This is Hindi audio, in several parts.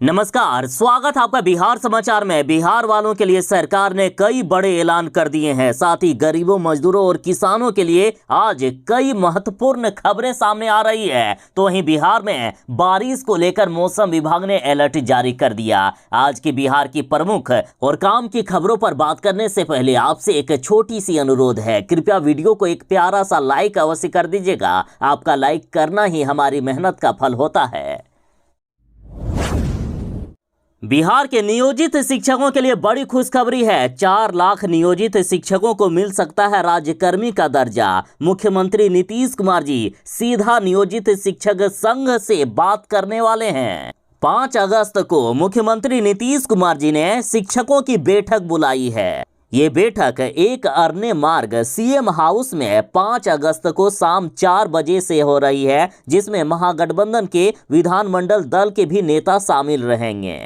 नमस्कार, स्वागत है आपका बिहार समाचार में। बिहार वालों के लिए सरकार ने कई बड़े ऐलान कर दिए हैं। साथ ही गरीबों, मजदूरों और किसानों के लिए आज कई महत्वपूर्ण खबरें सामने आ रही है। तो वहीं बिहार में बारिश को लेकर मौसम विभाग ने अलर्ट जारी कर दिया। आज की बिहार की प्रमुख और काम की खबरों पर बात करने से पहले आपसे एक छोटी सी अनुरोध है, कृपया वीडियो को एक प्यारा सा लाइक अवश्य कर दीजिएगा। आपका लाइक करना ही हमारी मेहनत का फल होता है। बिहार के नियोजित शिक्षकों के लिए बड़ी खुशखबरी है। 4 लाख नियोजित शिक्षकों को मिल सकता है राज्यकर्मी का दर्जा। मुख्यमंत्री नीतीश कुमार जी सीधा नियोजित शिक्षक संघ से बात करने वाले हैं। 5 अगस्त को मुख्यमंत्री नीतीश कुमार जी ने शिक्षकों की बैठक बुलाई है। ये बैठक एक अरण्य मार्ग सीएम हाउस में 5 अगस्त को शाम 4 बजे से हो रही है, जिसमें महागठबंधन के विधानमंडल दल के भी नेता शामिल रहेंगे।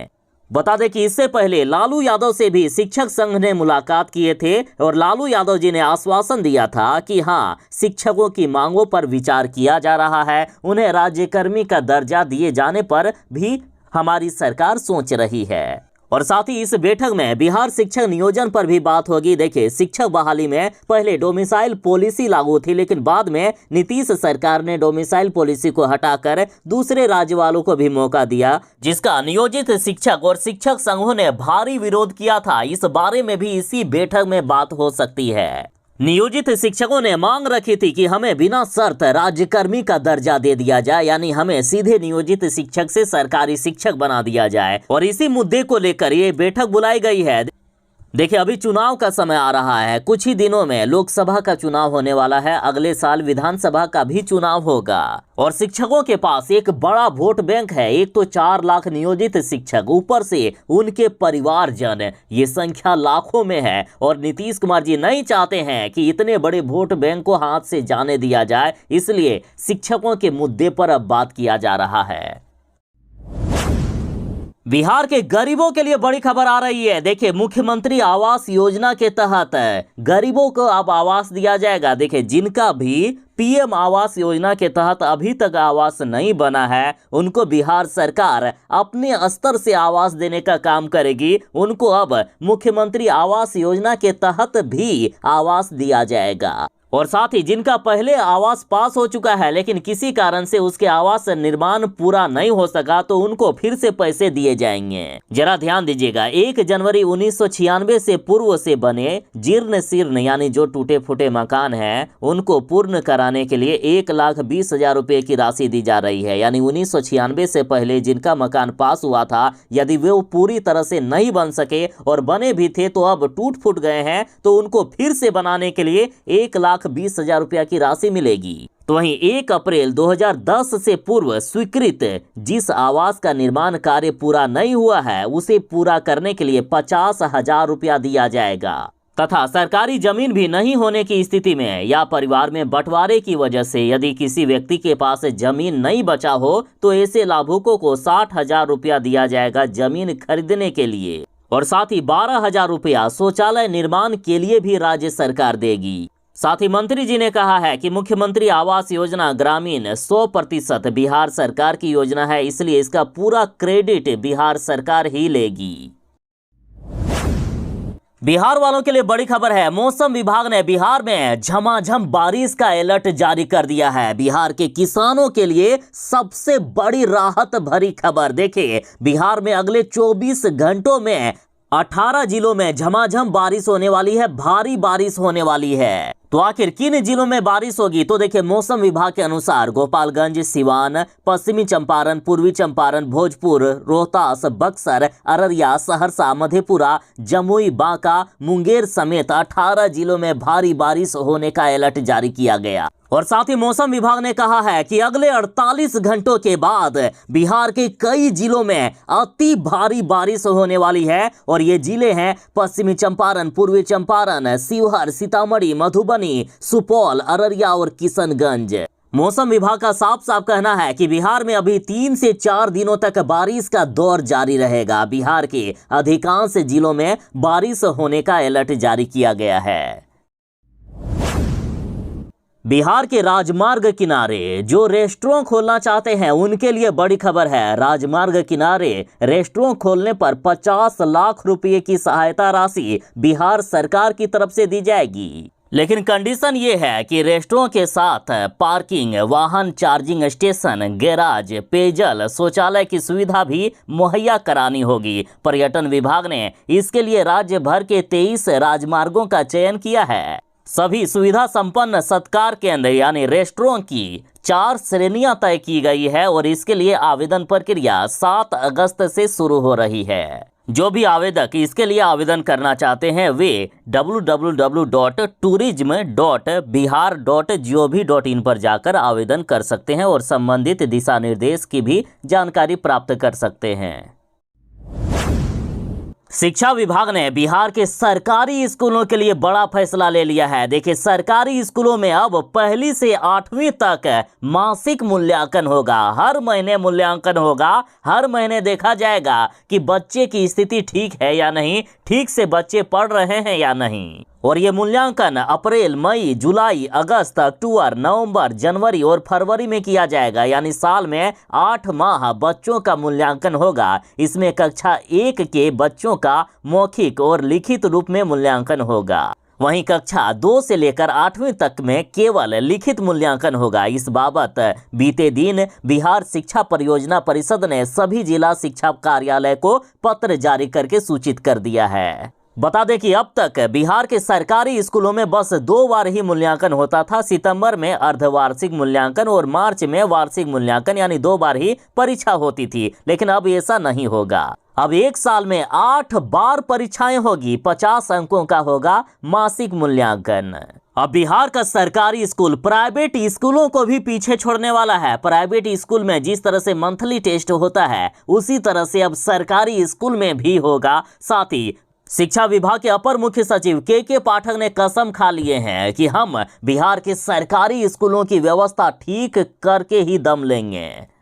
बता दें कि इससे पहले लालू यादव से भी शिक्षक संघ ने मुलाकात किए थे और लालू यादव जी ने आश्वासन दिया था कि हां, शिक्षकों की मांगों पर विचार किया जा रहा है। उन्हें राज्यकर्मी का दर्जा दिए जाने पर भी हमारी सरकार सोच रही है। और साथ ही इस बैठक में बिहार शिक्षक नियोजन पर भी बात होगी। देखिए, शिक्षक बहाली में पहले डोमिसाइल पॉलिसी लागू थी, लेकिन बाद में नीतीश सरकार ने डोमिसाइल पॉलिसी को हटाकर दूसरे राज्य वालों को भी मौका दिया, जिसका नियोजित शिक्षक और शिक्षक संघों ने भारी विरोध किया था। इस बारे में भी इसी बैठक में बात हो सकती है। नियोजित शिक्षकों ने मांग रखी थी कि हमें बिना शर्त राज्यकर्मी का दर्जा दे दिया जाए, यानी हमें सीधे नियोजित शिक्षक से सरकारी शिक्षक बना दिया जाए। और इसी मुद्दे को लेकर ये बैठक बुलाई गई है। देखिए, अभी चुनाव का समय आ रहा है। कुछ ही दिनों में लोकसभा का चुनाव होने वाला है। अगले साल विधानसभा का भी चुनाव होगा और शिक्षकों के पास एक बड़ा वोट बैंक है। एक तो 4 लाख नियोजित शिक्षक, ऊपर से उनके परिवारजन, ये संख्या लाखों में है। और नीतीश कुमार जी नहीं चाहते हैं कि इतने बड़े वोट बैंक को हाथ से जाने दिया जाए, इसलिए शिक्षकों के मुद्दे पर अब बात किया जा रहा है। बिहार के गरीबों के लिए बड़ी खबर आ रही है। देखिए, मुख्यमंत्री आवास योजना के तहत गरीबों को अब आवास दिया जाएगा। देखिए, जिनका भी पीएम आवास योजना के तहत अभी तक आवास नहीं बना है, उनको बिहार सरकार अपने स्तर से आवास देने का काम करेगी। उनको अब मुख्यमंत्री आवास योजना के तहत भी आवास दिया जाएगा। और साथ ही जिनका पहले आवास पास हो चुका है, लेकिन किसी कारण से उसके आवास निर्माण पूरा नहीं हो सका, तो उनको फिर से पैसे दिए जाएंगे। जरा ध्यान दीजिएगा, 1 जनवरी 1996 से पूर्व से बने जीर्ण शीर्ण यानी जो टूटे फूटे मकान हैं, उनको पूर्ण कराने के लिए 1,20,000 रुपए की राशि दी जा रही है। यानी 1996 से पहले जिनका मकान पास हुआ था, यदि वे पूरी तरह से नहीं बन सके और बने भी थे तो अब टूट फूट गए हैं, तो उनको फिर से बनाने के लिए 1,20,000 रुपया की राशि मिलेगी। तो वहीं 1 अप्रैल 2010 से पूर्व स्वीकृत जिस आवास का निर्माण कार्य पूरा नहीं हुआ है, उसे पूरा करने के लिए 50,000 रुपया दिया जाएगा। तथा सरकारी जमीन भी नहीं होने की स्थिति में या परिवार में बंटवारे की वजह से यदि किसी व्यक्ति के पास जमीन नहीं बचा हो, तो ऐसे लाभुकों को 60,000 रुपया दिया जाएगा जमीन खरीदने के लिए। और साथ ही 12,000 रुपया शौचालय निर्माण के लिए भी राज्य सरकार देगी। साथ ही मंत्री जी ने कहा है कि मुख्यमंत्री आवास योजना ग्रामीण 100% बिहार सरकार की योजना है, इसलिए इसका पूरा क्रेडिट बिहार सरकार ही लेगी। बिहार वालों के लिए बड़ी खबर है। मौसम विभाग ने बिहार में झमाझम बारिश का अलर्ट जारी कर दिया है। बिहार के किसानों के लिए सबसे बड़ी राहत भरी खबर। देखिए, बिहार में अगले 24 घंटों में 18 जिलों में झमाझम बारिश होने वाली है, भारी बारिश होने वाली है। तो आखिर किन जिलों में बारिश होगी? तो देखिए, मौसम विभाग के अनुसार गोपालगंज, सिवान, पश्चिमी चंपारण, पूर्वी चंपारण, भोजपुर, रोहतास, बक्सर, अररिया, सहरसा, मधेपुरा, जमुई, बांका, मुंगेर समेत 18 जिलों में भारी बारिश होने का अलर्ट जारी किया गया। और साथ ही मौसम विभाग ने कहा है कि अगले 48 घंटों के बाद बिहार के कई जिलों में अति भारी बारिश होने वाली है। और ये जिले हैं पश्चिमी चंपारण, पूर्वी चंपारण, शिवहर, सीतामढ़ी, मधुबनी, सुपौल, अररिया और किशनगंज। मौसम विभाग का साफ साफ कहना है कि बिहार में अभी 3 से 4 दिनों तक बारिश का दौर जारी रहेगा। बिहार के अधिकांश जिलों में बारिश होने का अलर्ट जारी किया गया है। बिहार के राजमार्ग किनारे जो रेस्टोरेंट खोलना चाहते हैं उनके लिए बड़ी खबर है। राजमार्ग किनारे रेस्टोरेंट खोलने पर 50 लाख रुपए की सहायता राशि बिहार सरकार की तरफ से दी जाएगी, लेकिन कंडीशन ये है कि रेस्टोरेंट के साथ पार्किंग, वाहन चार्जिंग स्टेशन, गैराज, पेयजल, शौचालय की सुविधा भी मुहैया करानी होगी। पर्यटन विभाग ने इसके लिए राज्य भर के 23 राजमार्गों का चयन किया है। सभी सुविधा संपन्न सत्कार केंद्र यानी रेस्टोरेंट की 4 श्रेणियां तय की गई है और इसके लिए आवेदन प्रक्रिया 7 अगस्त से शुरू हो रही है। जो भी आवेदक इसके लिए आवेदन करना चाहते हैं वे www.tourism.bihar.gov.in पर जाकर आवेदन कर सकते हैं और संबंधित दिशा निर्देश की भी जानकारी प्राप्त कर सकते हैं। शिक्षा विभाग ने बिहार के सरकारी स्कूलों के लिए बड़ा फैसला ले लिया है। देखिए, सरकारी स्कूलों में अब 1 से 8वीं तक मासिक मूल्यांकन होगा। हर महीने मूल्यांकन होगा। हर महीने देखा जाएगा कि बच्चे की स्थिति ठीक है या नहीं, ठीक से बच्चे पढ़ रहे हैं या नहीं। और ये मूल्यांकन अप्रैल, मई, जुलाई, अगस्त, अक्टूबर, नवंबर, जनवरी और फरवरी में किया जाएगा, यानी साल में 8 माह बच्चों का मूल्यांकन होगा। इसमें कक्षा 1 के बच्चों का मौखिक और लिखित रूप में मूल्यांकन होगा। वहीं कक्षा 2 से लेकर 8वीं तक में केवल लिखित मूल्यांकन होगा। इस बाबत बीते दिन बिहार शिक्षा परियोजना परिषद ने सभी जिला शिक्षा कार्यालय को पत्र जारी करके सूचित कर दिया है। बता दें कि अब तक बिहार के सरकारी स्कूलों में बस 2 बार ही मूल्यांकन होता था। सितंबर में अर्धवार्षिक मूल्यांकन और मार्च में वार्षिक मूल्यांकन, यानी 2 बार ही परीक्षा होती थी। लेकिन अब ऐसा नहीं होगा। अब एक साल में 8 बार परीक्षाएं होगी। 50 अंकों का होगा मासिक मूल्यांकन। अब बिहार का सरकारी स्कूल प्राइवेट स्कूलों को भी पीछे छोड़ने वाला है। प्राइवेट स्कूल में जिस तरह से मंथली टेस्ट होता है उसी तरह से अब सरकारी स्कूल में भी होगा। साथ ही शिक्षा विभाग के अपर मुख्य सचिव के पाठक ने कसम खा लिए हैं कि हम बिहार के सरकारी स्कूलों की व्यवस्था ठीक करके ही दम लेंगे।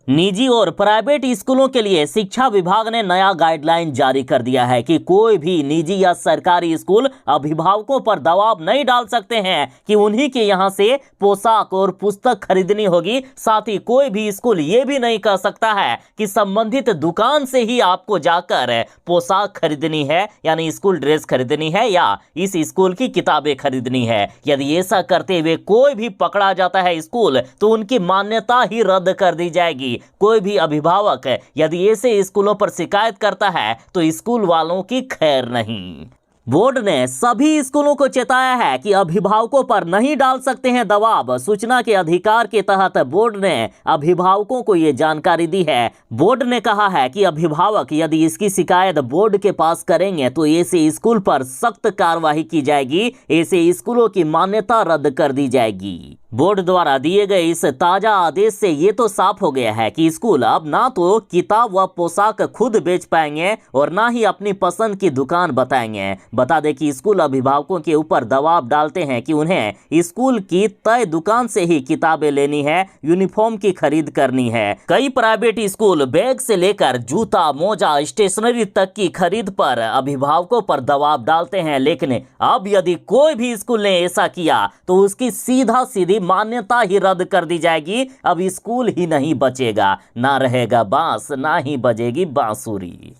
निजी और प्राइवेट स्कूलों के लिए शिक्षा विभाग ने नया गाइडलाइन जारी कर दिया है कि कोई भी निजी या सरकारी स्कूल अभिभावकों पर दबाव नहीं डाल सकते हैं कि उन्हीं के यहां से पोशाक और पुस्तक खरीदनी होगी। साथ ही कोई भी स्कूल ये भी नहीं कह सकता है कि संबंधित दुकान से ही आपको जाकर पोशाक खरीदनी है, यानी स्कूल ड्रेस खरीदनी है या इस स्कूल की किताबें खरीदनी है। यदि ऐसा करते हुए कोई भी पकड़ा जाता है स्कूल तो उनकी मान्यता ही रद्द कर दी जाएगी। कोई भी अभिभावक यदि ऐसे स्कूलों पर शिकायत करता है तो स्कूल वालों की खैर नहीं। बोर्ड ने सभी स्कूलों को चेताया है कि अभिभावकों पर नहीं डाल सकते हैं दबाव। सूचना के अधिकार के तहत बोर्ड ने अभिभावकों को ये जानकारी दी है। बोर्ड ने कहा है कि अभिभावक यदि इसकी शिकायत बोर्ड के पास करेंगे तो ऐसे स्कूल पर सख्त कार्रवाई की जाएगी। ऐसे स्कूलों की मान्यता रद्द कर दी जाएगी। बोर्ड द्वारा दिए गए इस ताजा आदेश से ये तो साफ हो गया है कि स्कूल अब ना तो किताब व पोशाक खुद बेच पाएंगे और ना ही अपनी पसंद की दुकान बताएंगे। बता दें कि स्कूल अभिभावकों के ऊपर दबाव डालते हैं कि उन्हें स्कूल की तय दुकान से ही किताबें लेनी है, यूनिफॉर्म की खरीद करनी है। कई प्राइवेट स्कूल बैग से लेकर जूता, मोजा, स्टेशनरी तक की खरीद पर अभिभावकों पर दबाव डालते हैं। लेकिन अब यदि कोई भी स्कूल ने ऐसा किया तो उसकी सीधा सीधी मान्यता ही रद्द कर दी जाएगी। अब स्कूल ही नहीं बचेगा, ना रहेगा बांस, ना ही बजेगी बांसुरी।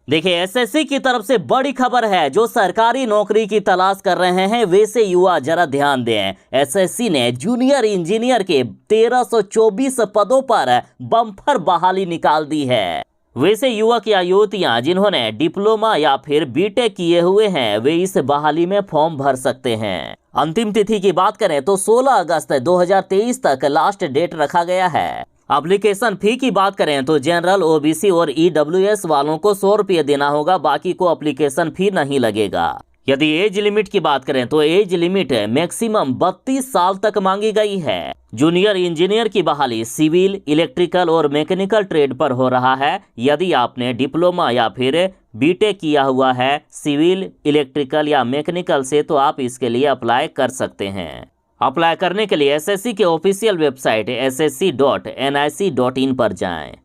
देखिए, एसएससी की तरफ से बड़ी खबर है। जो सरकारी नौकरी की तलाश कर रहे हैं वैसे युवा जरा ध्यान दें। एसएससी ने जूनियर इंजीनियर के 1324 पदों पर बम्पर बहाली निकाल दी है। वैसे युवक या युवतियां जिन्होंने डिप्लोमा या फिर बीटेक किए हुए हैं वे इस बहाली में फॉर्म भर सकते हैं। अंतिम तिथि की बात करें तो 16 अगस्त 2023 तक लास्ट डेट रखा गया है। एप्लीकेशन फी की बात करें तो जनरल, ओबीसी और ईडब्ल्यूएस वालों को 100 रुपये देना होगा, बाकी को एप्लीकेशन फी नहीं लगेगा। यदि एज लिमिट की बात करें तो एज लिमिट मैक्सिमम 32 साल तक मांगी गई है। जूनियर इंजीनियर की बहाली सिविल, इलेक्ट्रिकल और मैकेनिकल ट्रेड पर हो रहा है। यदि आपने डिप्लोमा या फिर बीटेक किया हुआ है सिविल, इलेक्ट्रिकल या मैकेनिकल से तो आप इसके लिए अप्लाई कर सकते हैं। अप्लाई करने के लिए एसएससी के ऑफिशियल वेबसाइट ssc.nic.in पर जाएं।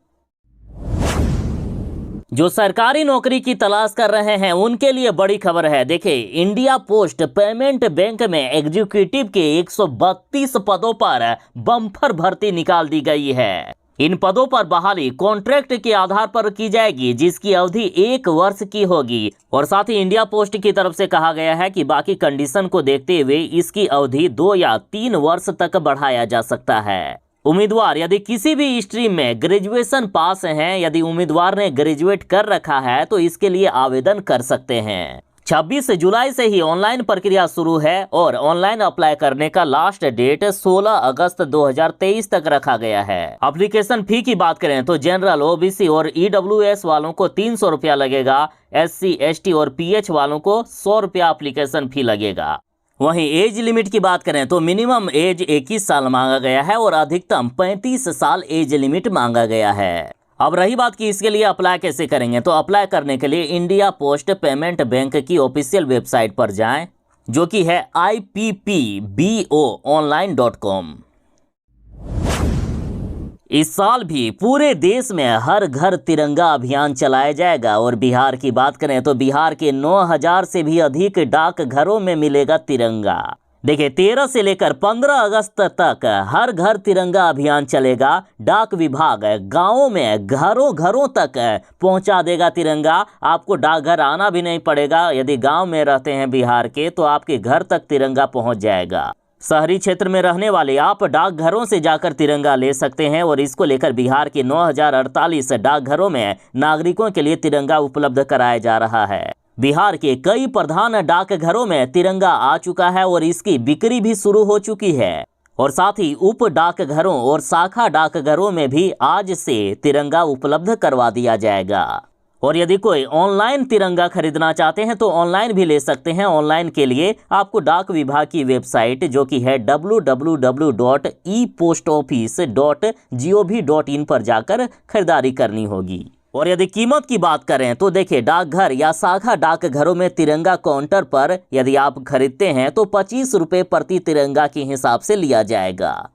जो सरकारी नौकरी की तलाश कर रहे हैं उनके लिए बड़ी खबर है। देखिए, इंडिया पोस्ट पेमेंट बैंक में एग्जीक्यूटिव के 132 पदों पर बम्पर भर्ती निकाल दी गई है। इन पदों पर बहाली कॉन्ट्रैक्ट के आधार पर की जाएगी, जिसकी अवधि 1 वर्ष की होगी। और साथ ही इंडिया पोस्ट की तरफ से कहा गया है कि बाकी कंडीशन को देखते हुए इसकी अवधि 2 या 3 वर्ष तक बढ़ाया जा सकता है। उम्मीदवार यदि किसी भी स्ट्रीम में ग्रेजुएशन पास हैं, यदि उम्मीदवार ने ग्रेजुएट कर रखा है तो इसके लिए आवेदन कर सकते हैं। 26 जुलाई से ही ऑनलाइन प्रक्रिया शुरू है और ऑनलाइन अप्लाई करने का लास्ट डेट 16 अगस्त 2023 तक रखा गया है। एप्लीकेशन फी की बात करें तो जनरल, ओबीसी और ईडब्ल्यूएस वालों को 300 रुपया लगेगा। SC, ST और PH वालों को 100 रुपया एप्लीकेशन फी लगेगा। वहीं एज लिमिट की बात करें तो मिनिमम एज 21 साल मांगा गया है और अधिकतम 35 साल एज लिमिट मांगा गया है। अब रही बात कि इसके लिए अप्लाई कैसे करेंगे, तो अप्लाई करने के लिए इंडिया पोस्ट पेमेंट बैंक की ऑफिशियल वेबसाइट पर जाएं, जो कि है ippboonline.com। इस साल भी पूरे देश में हर घर तिरंगा अभियान चलाया जाएगा। और बिहार की बात करें तो बिहार के 9000 से भी अधिक डाक घरों में मिलेगा तिरंगा। देखिए, 13 से लेकर 15 अगस्त तक हर घर तिरंगा अभियान चलेगा। डाक विभाग गांवों में घरों घरों तक पहुंचा देगा तिरंगा। आपको डाकघर आना भी नहीं पड़ेगा। यदि गांव में रहते हैं बिहार के तो आपके घर तक तिरंगा पहुंच जाएगा। शहरी क्षेत्र में रहने वाले आप डाकघरों से जाकर तिरंगा ले सकते हैं। और इसको लेकर बिहार के 9048 डाकघरों में नागरिकों के लिए तिरंगा उपलब्ध कराया जा रहा है। बिहार के कई प्रधान डाकघरों में तिरंगा आ चुका है और इसकी बिक्री भी शुरू हो चुकी है। और साथ ही उप डाकघरों और शाखा डाकघरों में भी आज से तिरंगा उपलब्ध करवा दिया जाएगा। और यदि कोई ऑनलाइन तिरंगा खरीदना चाहते हैं तो ऑनलाइन भी ले सकते हैं। ऑनलाइन के लिए आपको डाक विभाग की वेबसाइट, जो कि है www.epostoffice.gov.in पर जाकर खरीदारी करनी होगी। और यदि कीमत की बात करें तो देखिए, डाकघर या शाखा डाकघरों में तिरंगा काउंटर पर यदि आप खरीदते हैं तो 25 रुपये प्रति तिरंगा के हिसाब से लिया जाएगा।